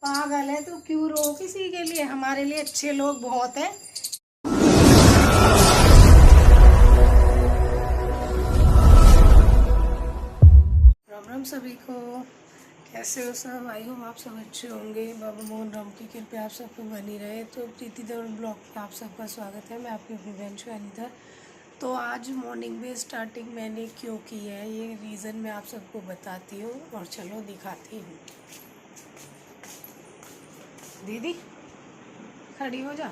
पागल है तो क्यों रो किसी के लिए, हमारे लिए अच्छे लोग बहुत हैं। राम राम सभी को, कैसे हो सब। आई होप आप सब अच्छे होंगे। बाबा मोहन राम की कृपया आप सब पे बनी रहे। तो प्रीति दौड़ ब्लॉग में आप सबका स्वागत है। मैं आपकी अपनी बहन श्वेता। तो आज मॉर्निंग में स्टार्टिंग मैंने क्यों की है, ये रीज़न मैं आप सबको बताती हूँ और चलो दिखाती हूँ। दीदी खड़ी हो जा।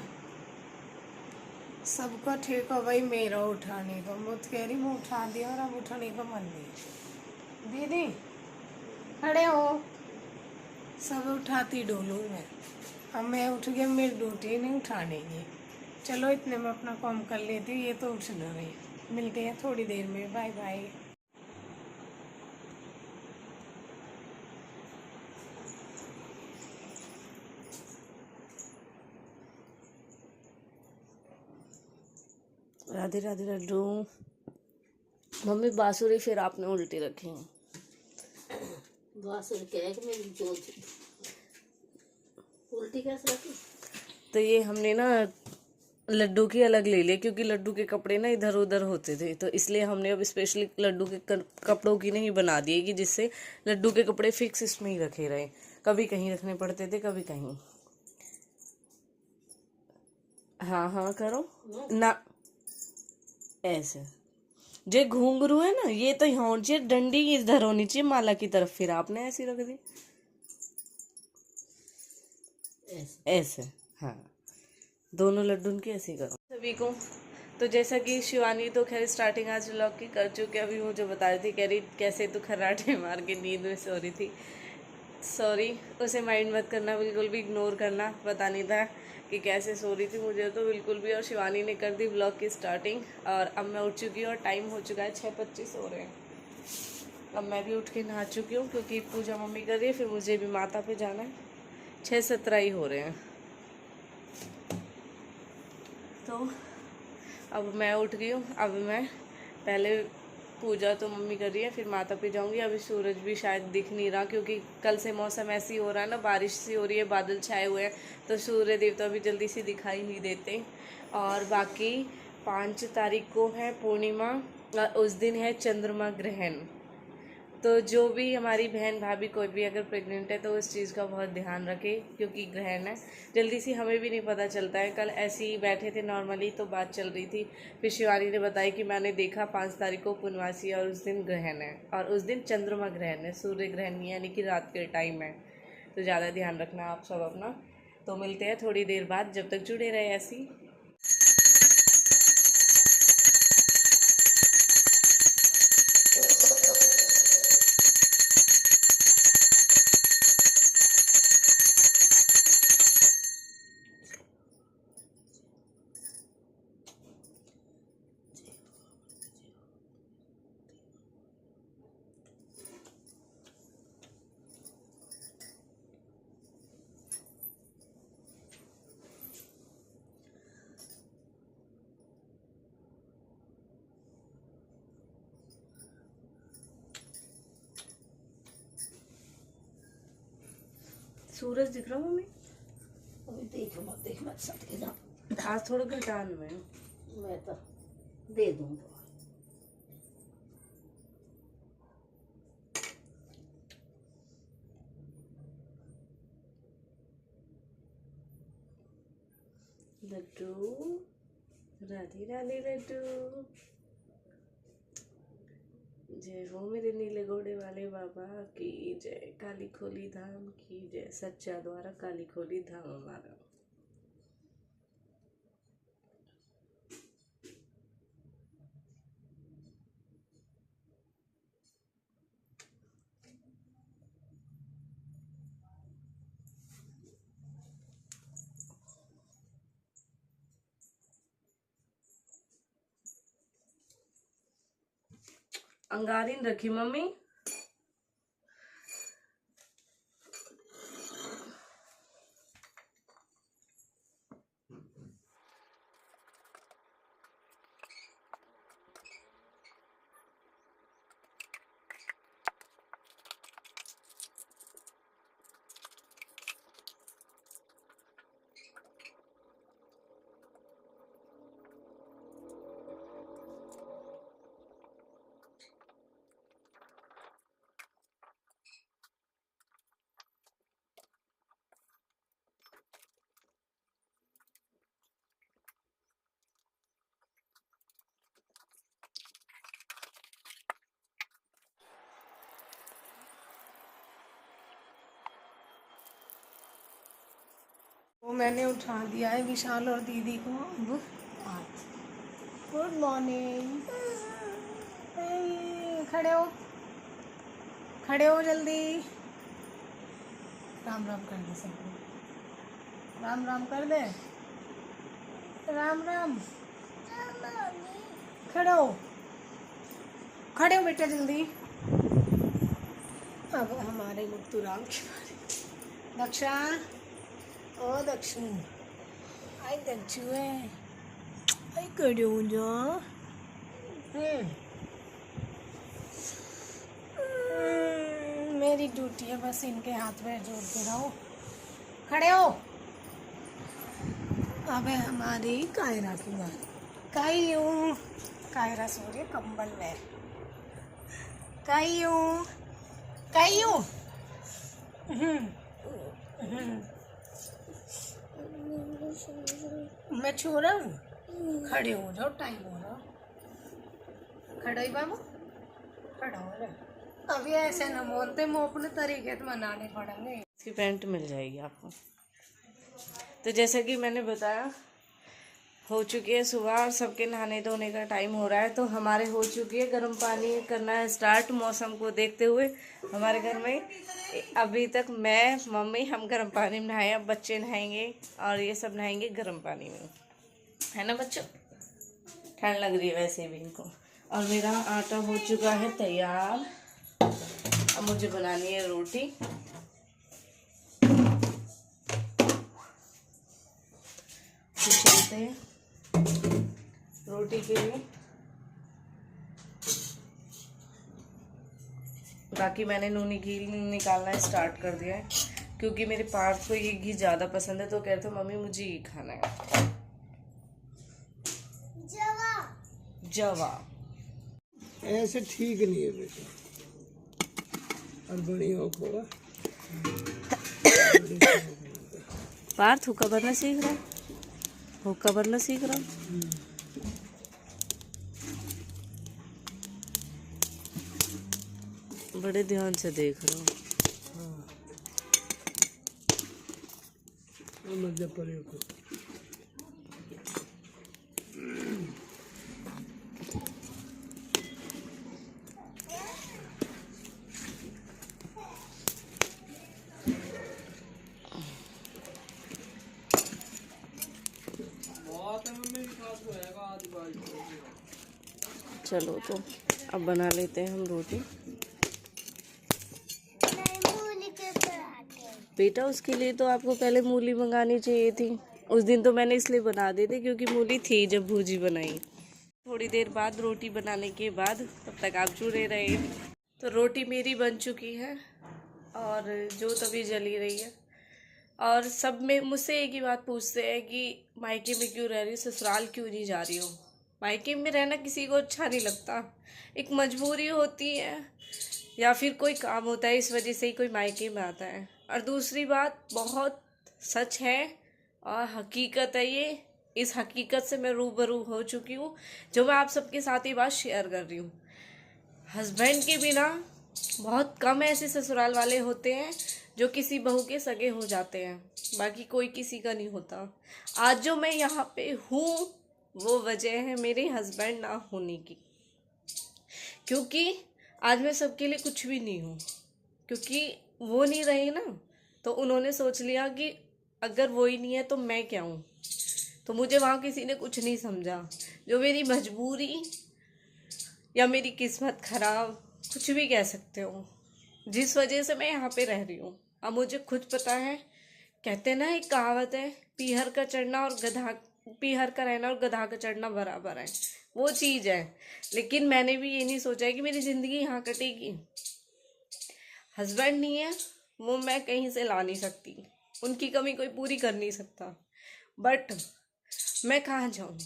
सबका ठेका भाई मेरा उठाने का, मुझ कह रही मैं उठा दिया और अब उठाने का मन नहीं। दीदी खड़े हो। सब उठाती डोलू मैं, अब मैं उठ गया, मेरी ड्यूटी नहीं उठाने की। चलो इतने में अपना काम कर लेती हूँ, ये तो उठ ना रही। मिलते हैं थोड़ी देर में, bye bye. Radhe Radhe Laddu. Mummy बांसुरी फिर आपने उल्टी रखी है। बांसुरी क्या है कि मेरी जो उल्टी कैसे रखी। तो ये हमने ना लड्डू की अलग ले लिया क्योंकि लड्डू के कपड़े ना इधर उधर होते थे, तो इसलिए हमने अब स्पेशली लड्डू के कपड़ों की नहीं बना दिए कि जिससे लड्डू के कपड़े फिक्स इसमें ही रखे रहे। कभी कहीं रखने पड़ते थे, कभी कहीं। हाँ हाँ करो ना, ऐसे। जे घुंघरू है ना, ये तो यहाँ होनी चाहिए, डंडी इधर होनी चाहिए माला की तरफ, फिर आपने ऐसी रख दी ऐसे। हाँ, दोनों लड्डू की ऐसे करो सभी को। तो जैसा कि शिवानी तो खैर स्टार्टिंग आज व्लॉग की कर चुके, अभी मुझे बता रही थी, कह रही कैसे तो खर्राटे मार के नींद में सो रही थी। सॉरी, उसे माइंड मत करना, बिल्कुल भी इग्नोर करना। पता नहीं था कि कैसे सो रही थी, मुझे तो बिल्कुल भी। और शिवानी ने कर दी व्लॉग की स्टार्टिंग और अब मैं उठ चुकी हूँ और टाइम हो चुका है 6:25 हो रहे हैं। अब मैं भी उठ के नहा चुकी हूँ क्योंकि पूजा मम्मी कर रही है, फिर मुझे भी माता पे जाना है। 6:17 ही हो रहे हैं। तो अब मैं उठ गई हूँ। अब मैं पहले पूजा तो मम्मी कर रही है, फिर माता पे जाऊँगी। अभी सूरज भी शायद दिख नहीं रहा क्योंकि कल से मौसम ऐसी हो रहा है ना, बारिश सी हो रही है, बादल छाए हुए हैं, तो सूर्य देवता अभी जल्दी से दिखाई नहीं देते। और बाकी 5 तारीख को है पूर्णिमा, उस दिन है चंद्रमा ग्रहण। तो जो भी हमारी बहन भाभी कोई भी अगर प्रेग्नेंट है तो उस चीज़ का बहुत ध्यान रखे क्योंकि ग्रहण है। जल्दी से हमें भी नहीं पता चलता है। कल ऐसे ही बैठे थे नॉर्मली तो बात चल रही थी, फिर शिवानी ने बताया कि मैंने देखा 5 तारीख को पूर्णमासी और उस दिन ग्रहण है, और उस दिन चंद्रमा ग्रहण है, सूर्य ग्रहण नहीं है, यानी कि रात के टाइम है। तो ज़्यादा ध्यान रखना आप सब अपना। तो मिलते हैं थोड़ी देर बाद, जब तक जुड़े रहे ऐसे ही। सूरज दिख रहा मम्मी? अभी देख मत सट के जा। आज थोड़ा घटान में मैं तो दे दूँगा। लड्डू, राधे राधे लड्डू। जय हो मेरे नीले घोड़े वाले बाबा की जय। काली खोली धाम की जय। सच्चा द्वारा काली खोली धाम हमारा। अंगारिन रखी मम्मी। वो मैंने उठा दिया है विशाल और दीदी को। अब गुड मॉर्निंग। खड़े हो, खड़े हो जल्दी। राम राम कर दे सबको, राम राम कर दे, राम राम। खड़े हो, खड़े हो बेटा जल्दी। अब हमारे मुक्तू राम की बारी। दक्षा, ओ दक्षु, आई दक्षु है, आई कड़ो जा। मेरी ड्यूटी है बस इनके हाथ में जोड़ते रहो। खड़े हो। अब है हमारी कायरा की बात। कायू, कायरा सो रही है कंबल में। कायू, कायू। मैं छू रहा हूँ। खड़े हो जाओ, टाइम हो रहा। खड़ा ही बाबू, खड़ा हो जाओ। अभी ऐसे न बोलते, मुँह अपने तरीके से मनाने पड़ेंगे। इसकी पैंट मिल जाएगी आपको। तो जैसा कि मैंने बताया, हो चुकी है सुबह, सबके नहाने धोने का टाइम हो रहा है। तो हमारे हो चुकी है गर्म पानी करना है स्टार्ट। मौसम को देखते हुए हमारे घर में अभी तक मैं, मम्मी, हम गर्म पानी में नहाए। अब बच्चे नहाएंगे और ये सब नहाएंगे गर्म पानी में, है ना बच्चों? ठंड लग रही है वैसे भी इनको। और मेरा आटा हो चुका है तैयार। अब मुझे बनानी है रोटी। तो चलते हैं रोटी के लिए। बाकी मैंने नूनी घी निकालना स्टार्ट कर दिया है, क्योंकि मेरे पार्थ को ये घी ज़्यादा पसंद है। तो कहते मम्मी मुझे ये खाना है। जवा ऐसे ठीक नहीं है बेटा, और बढ़िया हो थोड़ा। पार्थ हुक्का भरना सीख रहा है, हुक्का भरना सीख रहा है। बड़े ध्यान से देख रहा हूँ। मध्य प्रयोग चलो तो अब बना लेते हैं हम रोटी। बेटा उसके लिए तो आपको पहले मूली मंगानी चाहिए थी। उस दिन तो मैंने इसलिए बना दी थी क्योंकि मूली थी जब भूजी बनाई। थोड़ी देर बाद रोटी बनाने के बाद, तब तक आप जुड़े रहे। तो रोटी मेरी बन चुकी है और जो तभी जली रही है। और सब में मुझसे एक ही बात पूछते हैं कि मायके में क्यों रह रही हो, ससुराल क्यों नहीं जा रही हो। मायके में रहना किसी को अच्छा नहीं लगता, एक मजबूरी होती है या फिर कोई काम होता है, इस वजह से ही कोई मायके में आता है। और दूसरी बात बहुत सच है और हकीकत है ये, इस हकीकत से मैं रूबरू हो चुकी हूँ, जो मैं आप सबके साथ ही बात शेयर कर रही हूँ। हस्बैंड के बिना बहुत कम ऐसे ससुराल वाले होते हैं जो किसी बहू के सगे हो जाते हैं, बाकी कोई किसी का नहीं होता। आज जो मैं यहाँ पे हूँ वो वजह है मेरे हस्बैंड ना होने की, क्योंकि आज मैं सबके लिए कुछ भी नहीं हूँ। क्योंकि वो नहीं रहे ना, तो उन्होंने सोच लिया कि अगर वो ही नहीं है तो मैं क्या हूँ। तो मुझे वहाँ किसी ने कुछ नहीं समझा। जो मेरी मजबूरी या मेरी किस्मत खराब, कुछ भी कह सकते हो, जिस वजह से मैं यहाँ पे रह रही हूँ। अब मुझे खुद पता है, कहते ना एक कहावत है, पीहर का चढ़ना और पीहर का रहना और गधा का चढ़ना बराबर है, वो चीज़ है। लेकिन मैंने भी ये नहीं सोचा है कि मेरी ज़िंदगी यहाँ कटेगी। हस्बैंड नहीं है, वो मैं कहीं से ला नहीं सकती, उनकी कमी कोई पूरी कर नहीं सकता। बट मैं कहाँ जाऊँ,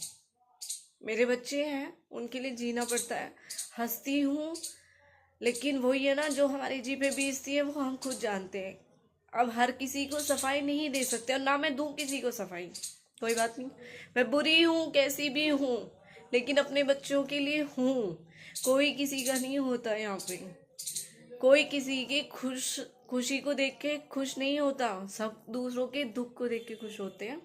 मेरे बच्चे हैं, उनके लिए जीना पड़ता है। हंसती हूँ, लेकिन वही है ना, जो हमारी जी पे बीतती है वो हम खुद जानते हैं। अब हर किसी को सफाई नहीं दे सकते और ना मैं दूँ किसी को सफाई। कोई बात नहीं, मैं बुरी हूँ, कैसी भी हूँ, लेकिन अपने बच्चों के लिए हूँ। कोई किसी का नहीं होता यहाँ पे। कोई किसी के खुशी को देख के खुश नहीं होता, सब दूसरों के दुख को देख के खुश होते हैं।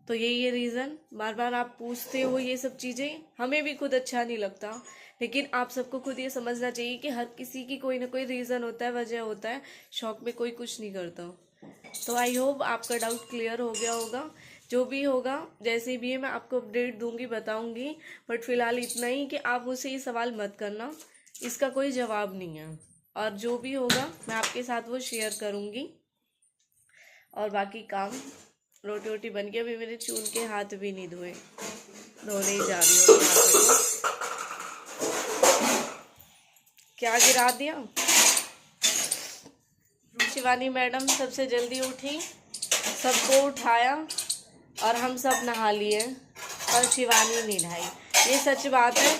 तो यही है रीज़न। बार बार आप पूछते हो ये सब चीज़ें, हमें भी खुद अच्छा नहीं लगता, लेकिन आप सबको खुद ये समझना चाहिए कि हर किसी की कोई ना कोई रीज़न होता है, वजह होता है। शौक में कोई कुछ नहीं करता। तो आई होप आपका डाउट क्लियर हो गया होगा। जो भी होगा, जैसे भी है, मैं आपको अपडेट दूंगी, बताऊंगी। बट फिलहाल इतना ही कि आप मुझसे ये सवाल मत करना, इसका कोई जवाब नहीं है। और जो भी होगा मैं आपके साथ वो शेयर करूंगी। और बाकी काम रोटी वोटी बन गया। अभी मेरे चून के हाथ भी नहीं धोए, धोने ही जा रही हूँ। क्या गिरा दिया। शिवानी मैडम सबसे जल्दी उठी, सबको उठाया और हम सब नहा लिए, और शिवानी नहीं नहाई। ये सच बात है।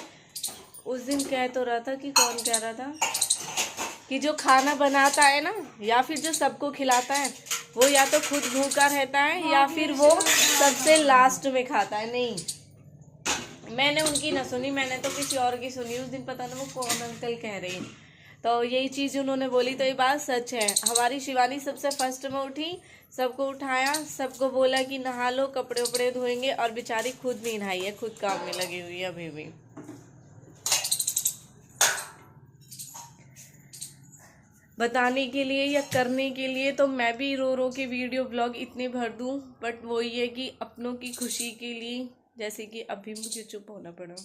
उस दिन कह तो रहा था कि, कौन कह रहा था कि जो खाना बनाता है ना, या फिर जो सबको खिलाता है, वो या तो खुद भूखा रहता है या फिर वो सबसे लास्ट में खाता है। नहीं, मैंने उनकी ना सुनी, मैंने तो किसी और की सुनी। उस दिन पता नहीं वो कौन अंकल कह रही, तो यही चीज़ उन्होंने बोली। तो ये बात सच है। हमारी शिवानी सबसे फर्स्ट में उठी, सबको उठाया, सबको बोला कि नहा लो, कपड़े उपड़े धोएंगे, और बेचारी खुद नहीं नहाई है, खुद काम में लगी हुई है अभी भी। बताने के लिए या करने के लिए तो मैं भी रो रो के वीडियो ब्लॉग इतने भर दूं, बट वही है कि अपनों की खुशी के लिए, जैसे कि अभी मुझे चुप होना पड़ा,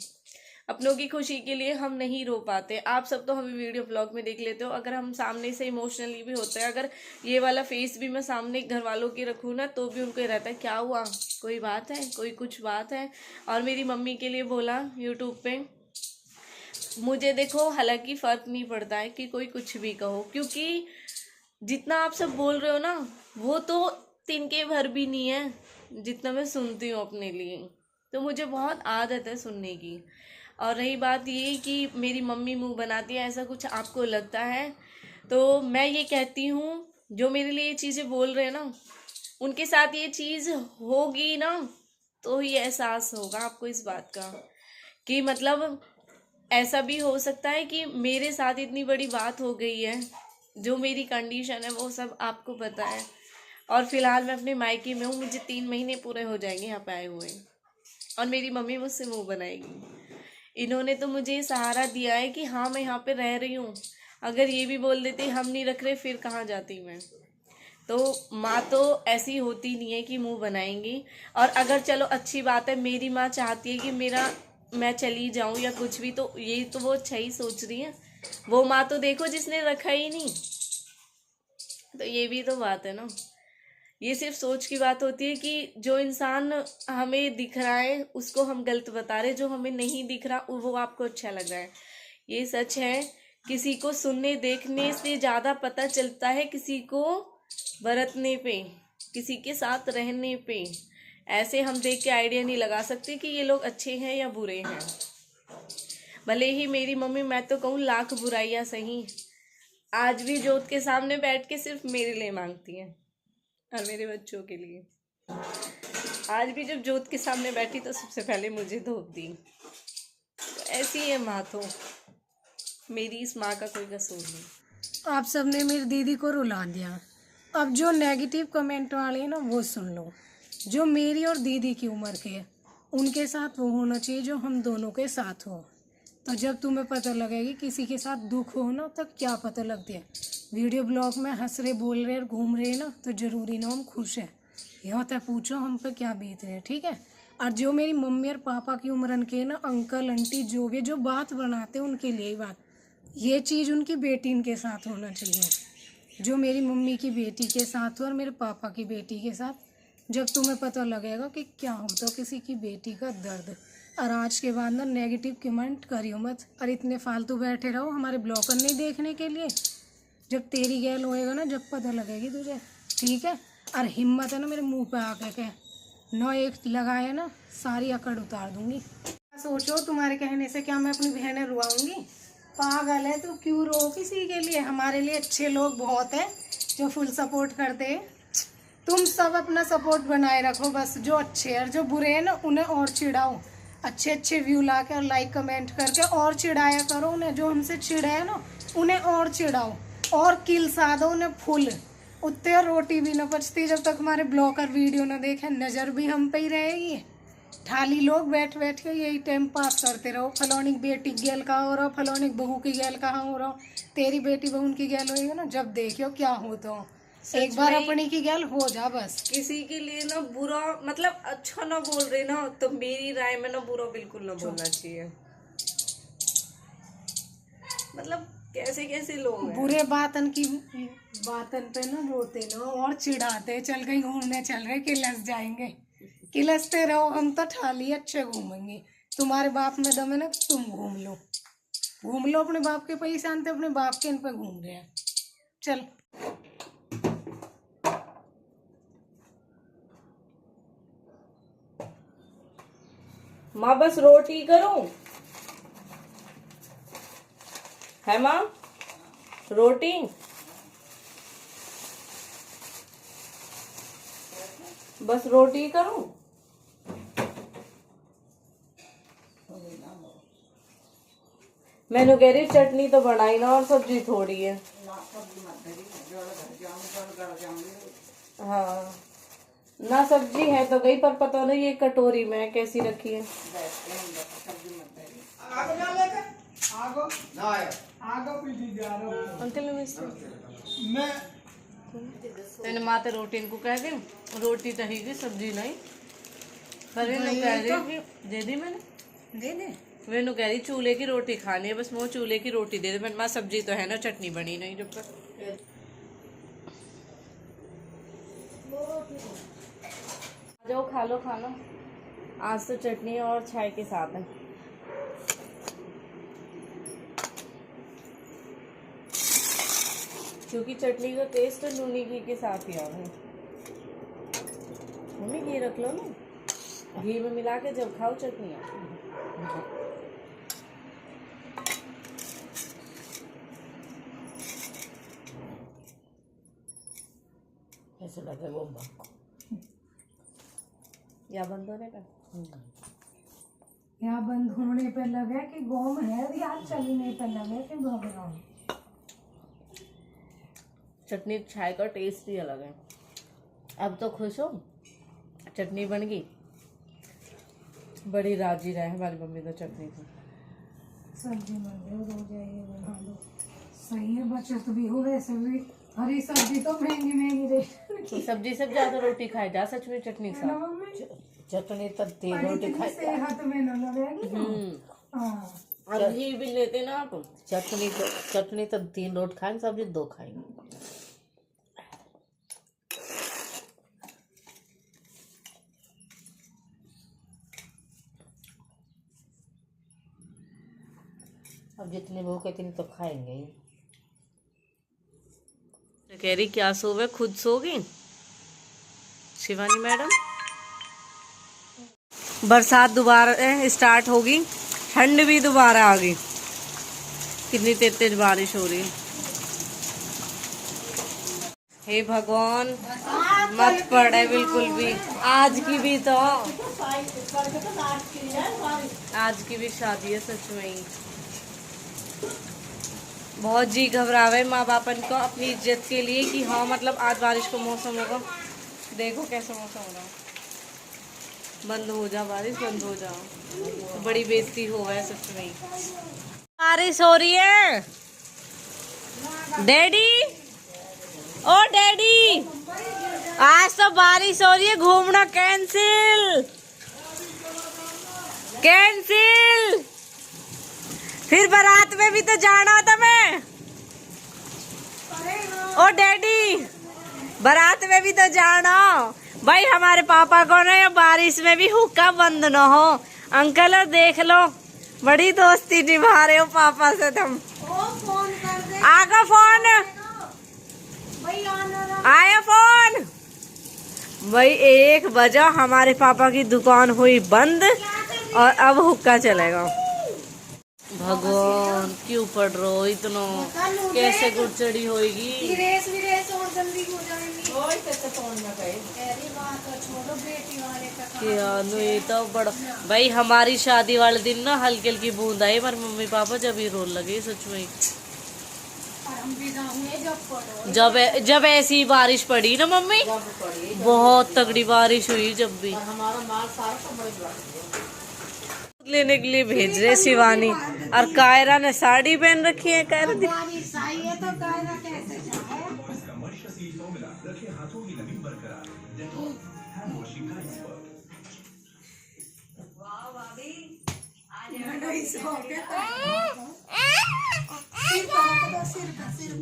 अपनों की खुशी के लिए हम नहीं रो पाते। आप सब तो हमें वीडियो ब्लॉग में देख लेते हो, अगर हम सामने से इमोशनली भी होते हैं। अगर ये वाला फेस भी मैं सामने घर वालों की रखूँ ना, तो भी उनको ये रहता है क्या हुआ, कोई बात है, कोई कुछ बात है। और मेरी मम्मी के लिए बोला यूट्यूब पे, मुझे देखो हालांकि फ़र्क नहीं पड़ता है कि कोई कुछ भी कहो, क्योंकि जितना आप सब बोल रहे हो ना, वो तो तिनके भर भी नहीं है जितना मैं सुनती हूँ अपने लिए। तो मुझे बहुत आदत है सुनने की। और रही बात ये कि मेरी मम्मी मुंह बनाती है, ऐसा कुछ आपको लगता है, तो मैं ये कहती हूँ, जो मेरे लिए ये चीज़ें बोल रहे हैं ना, उनके साथ ये चीज़ होगी ना, तो ये एहसास होगा आपको इस बात का कि मतलब ऐसा भी हो सकता है कि मेरे साथ इतनी बड़ी बात हो गई है, जो मेरी कंडीशन है वो सब आपको पता है। और फिलहाल मैं अपने मायके में हूँ, मुझे 3 महीने पूरे हो जाएंगे यहाँ पे आए हुए, और मेरी मम्मी मुझसे मुंह बनाएगी। इन्होंने तो मुझे सहारा दिया है कि हाँ मैं यहाँ पे रह रही हूँ। अगर ये भी बोल देते हम नहीं रख रहे, फिर कहाँ जाती मैं। तो माँ तो ऐसी होती नहीं है कि मुंह बनाएंगी। और अगर चलो अच्छी बात है, मेरी माँ चाहती है कि मैं चली जाऊं या कुछ भी, तो ये तो वो अच्छा ही सोच रही है। वो माँ तो देखो जिसने रखा ही नहीं। तो ये भी तो बात है ना, ये सिर्फ सोच की बात होती है कि जो इंसान हमें दिख रहा है उसको हम गलत बता रहे, जो हमें नहीं दिख रहा वो आपको अच्छा लग रहा है। ये सच है। किसी को सुनने देखने से ज़्यादा पता चलता है किसी को बरतने पे, किसी के साथ रहने पे। ऐसे हम देख के आइडिया नहीं लगा सकते कि ये लोग अच्छे हैं या बुरे हैं। भले ही मेरी मम्मी, मैं तो कहूँ लाख बुराइयाँ सही, आज भी जोत के सामने बैठ के सिर्फ मेरे लिए मांगती हैं और मेरे बच्चों के लिए। आज भी जब जोत के सामने बैठी तो सबसे पहले मुझे धोप दी। तो ऐसी है माँ, तो मेरी इस माँ का कोई कसूर नहीं। आप सबने मेरी दीदी को रुला दिया। अब जो नेगेटिव कमेंट वाले हैं ना, वो सुन लो। जो मेरी और दीदी की उम्र के हैं, उनके साथ वो होना चाहिए जो हम दोनों के साथ हो। तो जब तुम्हें पता लगेगी किसी के साथ दुख हो ना, तब क्या पता लगती है। वीडियो ब्लॉग में हंस रहे, बोल रहे, घूम रहे ना, तो ज़रूरी ना हम खुश हैं। ये होता है, पूछो हम पे क्या बीत रहे हैं, ठीक है। और जो मेरी मम्मी और पापा की उम्र के ना, अंकल आंटी जो भी, जो बात बनाते हैं उनके लिए ही बात, ये चीज़ उनकी बेटी इनके साथ होना चाहिए। जो मेरी मम्मी की बेटी के साथ हो और मेरे पापा की बेटी के साथ, जब तुम्हें पता लगेगा कि क्या होता है किसी की बेटी का दर्द। और आज के बाद ना नेगेटिव कमेंट करियो मत, और इतने फालतू बैठे रहो हमारे ब्लॉगर नहीं देखने के लिए। जब तेरी गैल होएगा ना, जब पता लगेगी तुझे, ठीक है। और हिम्मत है ना मेरे मुंह पे आके के नौ एक लगाए ना, सारी अकड़ उतार दूंगी। सोचो तुम्हारे कहने से क्या मैं अपनी बहनें रुआऊंगी? पागल है, तो क्यों रो किसी के लिए? हमारे लिए अच्छे लोग बहुत हैं जो फुल सपोर्ट करते हैं। तुम सब अपना सपोर्ट बनाए रखो बस। जो अच्छे हैं और जो बुरे हैं ना, उन्हें और चिढ़ाओ। अच्छे अच्छे व्यू ला के और लाइक कमेंट करके और चिढ़ाया करो उन्हें। जो हमसे चिढ़े है ना उन्हें और चिढ़ाओ और किलसा दो उन्हें फुल। उतने रोटी भी न पचती जब तक हमारे ब्लॉगर वीडियो न देखे। नज़र भी हम पे ही रहेगी। थाली लोग बैठ बैठ के यही टाइम पास करते रहो। फलौनी बेटी गेल कहाँ हो रहा, फलौनी बहू की गेल कहाँ हो रहा। तेरी बेटी बहू की गेल होगी ना, जब देखियो क्या हो तो एक बार अपनी की गेल हो जा बस। किसी के लिए ना बुरा मतलब अच्छा ना बोल रहे ना, तो मेरी राय में ना बुरा बिल्कुल ना बोलना चाहिए। मतलब कैसे कैसे लोग हैं। बुरे बातन पे ना रोते ना और चिढ़ाते। चल गई घूमने चल रहे, किलस जाएंगे। किलसते रहो, हम तो ठाली अच्छे घूमेंगे। तुम्हारे बाप में दम है ना, तुम घूम लो अपने बाप के पैसे आनते, अपने बाप के इन पे घूम रहे हैं। चल माँ बस रोटी करूं है माँ, रोटी। बस रोटी करूं। मैंने कह रही चटनी तो बनाई ना और सब्जी थोड़ी है। हाँ ना सब्जी है तो गई, पर पता नहीं ये कटोरी में कैसी रखी है। अंकल मैंने माते रोटी इनको कह दी, रोटी तही सब्जी नहीं। पर इन्हों कह रही कि दे दी, मैंने दे दे। वेनु कह रही चूल्हे की रोटी खानी है, बस वो चूल्हे की रोटी दे दे। मैंने माँ सब्जी तो है ना, चटनी बनी नहीं जब तक। जाओ खा लो खाना। आज तो चटनी और चाय के साथ है। क्योंकि चटनी का टेस्ट तो नूनी घी के साथ ही आ रहा है। मम्मी घी रख लो ना, घी में मिला के जब खाओ चटनी कैसे लगे वो या बंद होने का। यहाँ बंद होने पे लगे कि गोम है, यार चलने पे लगे कि भगवान। चटनी चाय का टेस्ट ही अलग है। अब तो खुश हो, चटनी बन गई। बड़ी राजी रहे हमारी मम्मी तो चटनी से। सब्जी मंदिर हो जाएगी, बना लो। सही है, बचत भी हो। वैसे भी हरी सब्जी तो महंगी रही। सब्जी से ज्यादा रोटी खाए जा सच में चटनी के साथ। चटनी तो 3 रोटी खाई सेहत में न लगेगी। हाँ अब घी भी लेते ना आप। चटनी तो 3 रोटी खाएंगे, सब्जी 2 खाएंगे। अब जितनी भूख है इतनी तो खाएंगे ही। कह रही क्या सोवे, खुद सोगी शिवानी मैडम। बरसात दोबारा स्टार्ट होगी, ठंड भी दोबारा आ गई। कितनी तेज तेज बारिश हो रही है। हे भगवान मत पड़े बिल्कुल भी। आज की भी तो आज की भी शादी है सच में ही। बहुत जी घबरावे माँ बापन को अपनी इज्जत के लिए कि हाँ मतलब आज बारिश का मौसम होगा। देखो कैसा मौसम हो रहा है। बंद हो जा बारिश, बंद हो जा, तो बड़ी बेइज्जती हो है सच में। बारिश हो रही है डैडी, ओ डैडी आज तो बारिश हो रही है, घूमना कैंसिल कैंसिल। फिर बारात में भी तो जाना था मैं। ओ डैडी बारात में भी तो जाना भाई। हमारे पापा को ना ये बारिश में भी हुक्का बंद न हो। अंकल देख लो बड़ी दोस्ती निभा रहे हो पापा से तुम। आगा फोन आया फोन भाई। 1 बजा हमारे पापा की दुकान हुई बंद और अब हुक्का चलेगा। भगवान क्यों पढ़ रहे हो इतना, कैसे गुड़चड़ी होगी। और गंदी हो जाएंगी। ओए कैसे तोड़ में गए अरे बात तो छोड़ो, बेटी वाले का कहाँ क्या नो ये तो बड़ा भाई, हमारी शादी वाले दिन ना हल्की हल्की बूंद आई, पर मम्मी पापा जब ही रोने लगे सच में। और हम भी जाएंगे जब पढ़ो। जब ऐसी बारिश पड़ी ना मम्मी, जब पड़ी बहुत तगड़ी बारिश हुई जब भी। और हमारा माल सारा समझ लग लेने के लिए भेज रहे शिवानी, और कायरा ने साड़ी पहन रखी है। कायरा बारिश आई है तो कायरा कैसे जाए?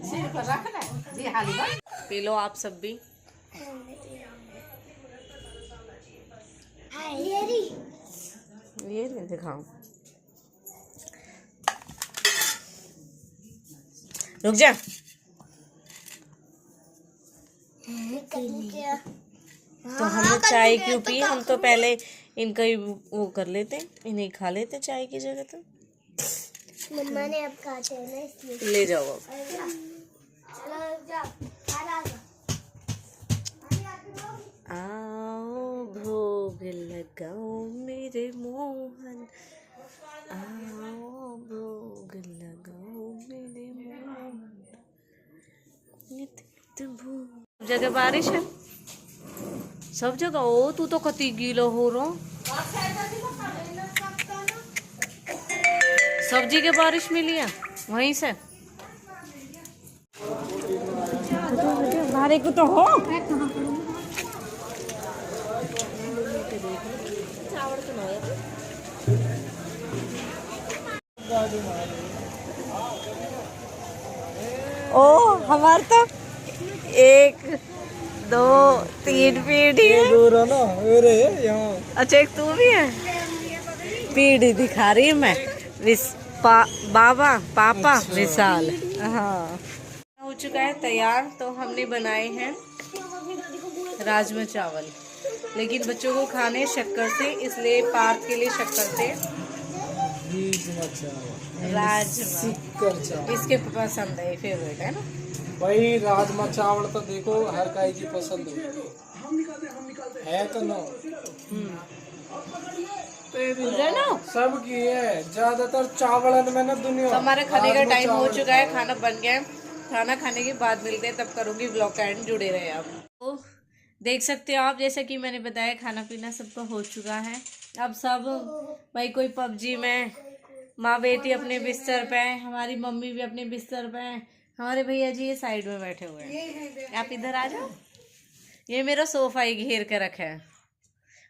सिर पर रखना है जी हाली बा पी लो आप सब भी। ये नहीं दिखाओ, रुक जा। तो हमने चाय क्यों पी? हम तो पहले इनका ही वो कर लेते, इन्हें खा लेते चाय की जगह। तो मम्मा ने अब खाते हैं ना इसलिए। ले जाओ अब। आओ भोग लगाओ मेरे मोहन, आओ भोग लगाओ मेरे मोहन। सब जगह बारिश है, सब जगह। ओ तू तो कती गीला हो रहा। सब्जी के बारिश मिली है वहीं से। हमारे को तो हो ओ हमारे तो 1 2 3 पीढ़ी है। अच्छा एक तू भी है। पीढ़ी दिखा रही है मैं। पापा विशाल। हाँ हो चुका है तैयार। तो हमने बनाए हैं राजमा चावल, लेकिन बच्चों को खाने शक्कर से, इसलिए पार्थ के लिए शक्कर से राजमा इसके पसंद है, फेवरेट है ना भाई। राजमा चावल तो देखो हर काई की पसंद है तो ना सबकी है, ज्यादातर चावल में ना दुनिया। तो हमारा खाने का टाइम हो चुका है, खाना बन गया है। खाना खाने के बाद मिलते हैं, तब करूंगी ब्लॉग का एंड। जुड़े रहे आप। तो देख सकते हो आप, जैसा कि मैंने बताया खाना पीना सबका हो चुका है। अब सब भाई कोई पबजी में, माँ बेटी अपने बिस्तर पे है, हमारी मम्मी भी अपने बिस्तर पे है, हमारे भैया जी ये साइड में बैठे हुए हैं। आप इधर आ जाओ। ये मेरा सोफा ही घेर के रखा है।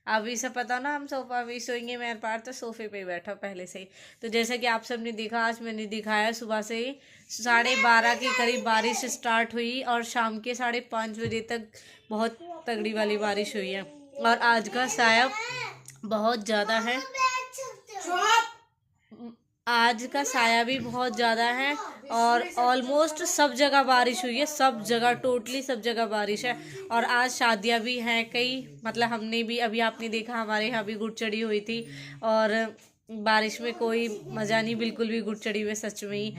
अभी से पता ना हम सोफा भी सोएंगे, मेरे पार तो सोफे पे ही बैठा पहले से ही। तो जैसा कि आप सब ने देखा, आज मैंने दिखाया सुबह से ही 12:30 के करीब बारिश स्टार्ट हुई और शाम के 5:30 बजे तक बहुत तगड़ी वाली बारिश हुई है। और आज का साया बहुत ज़्यादा है, आज का साया भी बहुत ज़्यादा है। और ऑलमोस्ट सब जगह बारिश हुई है, सब जगह, टोटली सब जगह बारिश है। और आज शादियां भी हैं कई, मतलब हमने भी, अभी आपने देखा हमारे यहाँ भी गुड़ चढ़ी हुई थी। और बारिश में कोई मजा नहीं बिल्कुल भी, गुड़ चढ़ी हुई सच में ही।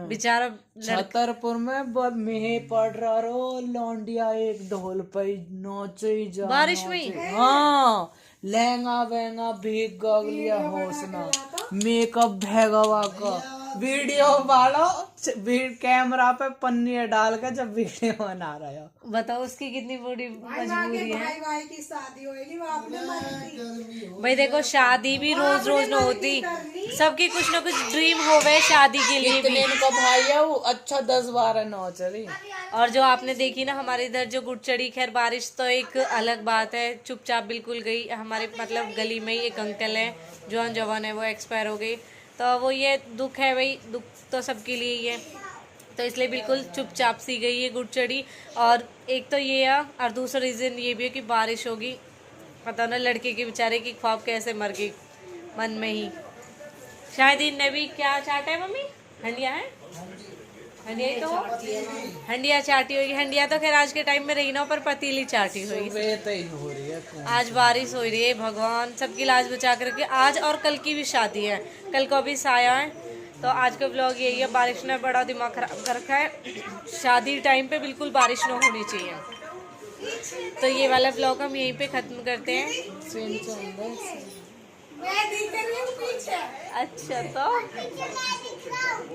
बेचारा छतरपुर में मेह पड़ रहा रो लौंडिया एक ढोल पे नोचे जा बारिश में। हाँ लहंगा वहंगा भीग गया, होसना मेकअप भैगवा का वीडियो वालो कैमरा पे पन्नी डाल कर जब वीडियो बना रहे हो। बताओ उसकी कितनी बड़ी मजबूरी है। भाई की शादी होगी, वो आपने मर्जी। भाई देखो शादी भी रोज रोज न होती, सबकी कुछ ना कुछ ड्रीम होवे शादी के लिए भी। इनका भाई है वो अच्छा 10-12 नौ चली। और जो आपने देखी ना हमारे इधर जो गुड़ चढ़ी, खैर बारिश तो एक अलग बात है, चुपचाप बिल्कुल गई। हमारे मतलब गली में ही एक अंकल है, जवान है, वो एक्सपायर हो गई। तो वो ये दुख है भाई, दुख तो सबके लिए ही है। तो इसलिए बिल्कुल चुपचाप सी गई है गुड़ चढ़ी। और एक तो ये है, और दूसरा रीज़न ये भी है कि बारिश होगी, पता ना लड़के के बेचारे की ख्वाब कैसे मर गई मन में ही। शायद इनने भी क्या चाटा है मम्मी, हंडिया है, हंडिया ही तो हंडिया चाटी होगी। हंडिया तो खैर आज के टाइम में रही ना, पर पतीली चाटी हुई। हो रही है आज बारिश हो रही है, भगवान सबकी लाज बचा कर रखे। आज और कल की भी शादी है, कल को भी साया है, तो आज का ब्लॉग यही है। बारिश ने बड़ा दिमाग खराब कर रखा है। शादी टाइम पे बिल्कुल बारिश ना होनी चाहिए। तो ये वाला ब्लॉग हम यहीं पे ख़त्म करते हैं। मैं दिख रही हूँ पीछे। अच्छा तो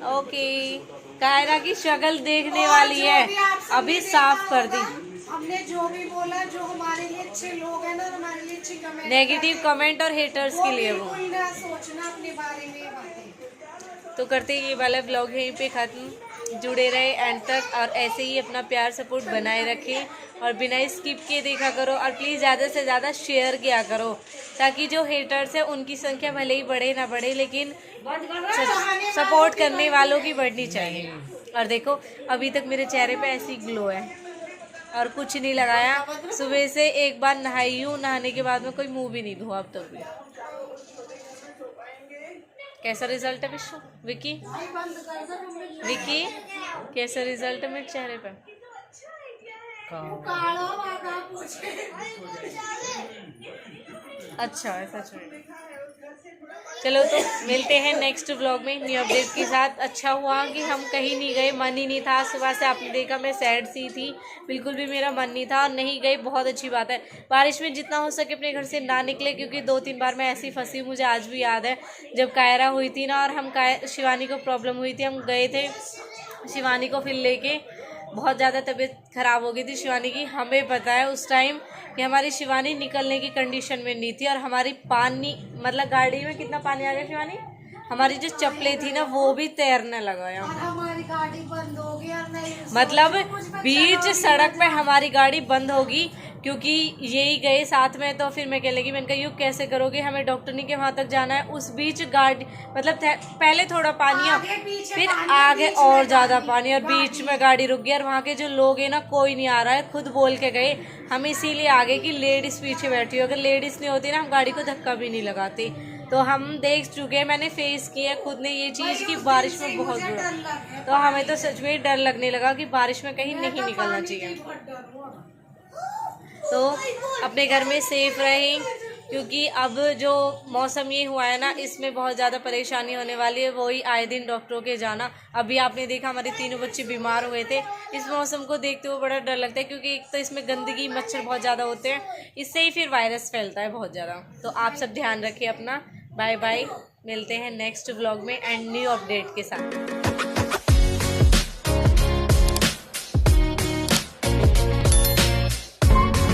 ओके, कायरा की शक्ल देखने वाली है, अभी साफ कर दी। हमने जो भी बोला, जो हमारे लिए अच्छे लोग हैं ना, हमारे लिए अच्छी कमेंट, नेगेटिव कमेंट और हेटर्स के लिए वो बिल्कुल ना सोचना अपने बारे में बातें। तो करते ये वाला ब्लॉग यहीं पे ख़त्म। जुड़े रहे एंड तक और ऐसे ही अपना प्यार सपोर्ट बनाए रखें और बिना स्किप किए देखा करो और प्लीज़ ज़्यादा से ज़्यादा शेयर किया करो, ताकि जो हेटर्स है उनकी संख्या भले ही बढ़े ना बढ़े, लेकिन सपोर्ट करने वालों की बढ़नी चाहिए। और देखो अभी तक मेरे चेहरे पे ऐसी ग्लो है और कुछ नहीं लगाया। सुबह से एक बार नहाई हूँ, नहाने के बाद में कोई मुंह भी नहीं धोआ अब तक भी। कैसा रिजल्ट है विश्व? विकी कैसा रिजल्ट है मेरे चेहरे पे? अच्छा ऐसा चाहिए। चलो तो मिलते हैं नेक्स्ट व्लॉग में न्यू अपडेट के साथ। अच्छा हुआ कि हम कहीं नहीं गए, मन ही नहीं था। सुबह से आपने देखा मैं सैड सी थी, बिल्कुल भी मेरा मन नहीं था और नहीं गई। बहुत अच्छी बात है, बारिश में जितना हो सके अपने घर से ना निकले, क्योंकि 2-3 बार मैं ऐसी फंसी। मुझे आज भी याद है जब कायरा हुई थी ना, और हम शिवानी को प्रॉब्लम हुई थी, हम गए थे शिवानी को फिर लेके। बहुत ज़्यादा तबीयत ख़राब हो गई थी शिवानी की। हमें पता है उस टाइम कि हमारी शिवानी निकलने की कंडीशन में नहीं थी और हमारी पानी मतलब गाड़ी में कितना पानी आ गया शिवानी, हमारी जो चप्पलें थी ना वो भी तैरने लगा यार। हमारी गाड़ी बंद हो गई और नहीं, मतलब बीच सड़क पे हमारी गाड़ी बंद होगी, क्योंकि यही गए साथ में। तो फिर मैं कह लगी, मैंने कहा यूँ कैसे करोगे, हमें डॉक्टरनी के वहाँ तक जाना है। उस बीच गाड़ी मतलब पहले थोड़ा पानी फिर आगे और ज़्यादा पानी और बीच में गाड़ी रुक गई। और वहाँ के जो लोग हैं ना कोई नहीं आ रहा है, खुद बोल के गए हम इसीलिए आगे कि लेडीज़ पीछे बैठी हो। अगर लेडीज़ नहीं होती ना हम गाड़ी को धक्का भी नहीं लगाते। तो हम देख चुके हैं, मैंने फेस किया खुद ने ये चीज़ कि बारिश में बहुत बुरा, तो हमें तो सच में डर लगने लगा कि बारिश में कहीं नहीं निकलना चाहिए। तो अपने घर में सेफ रहें, क्योंकि अब जो मौसम ये हुआ है ना इसमें बहुत ज़्यादा परेशानी होने वाली है। वही आए दिन डॉक्टरों के जाना। अभी आपने देखा हमारे 3 बच्चे बीमार हुए थे। इस मौसम को देखते हुए बड़ा डर लगता है, क्योंकि एक तो इसमें गंदगी मच्छर बहुत ज़्यादा होते हैं, इससे ही फिर वायरस फैलता है बहुत ज़्यादा। तो आप सब ध्यान रखिए अपना। बाय बाय, मिलते हैं नेक्स्ट व्लॉग में एंड न्यू अपडेट के साथ।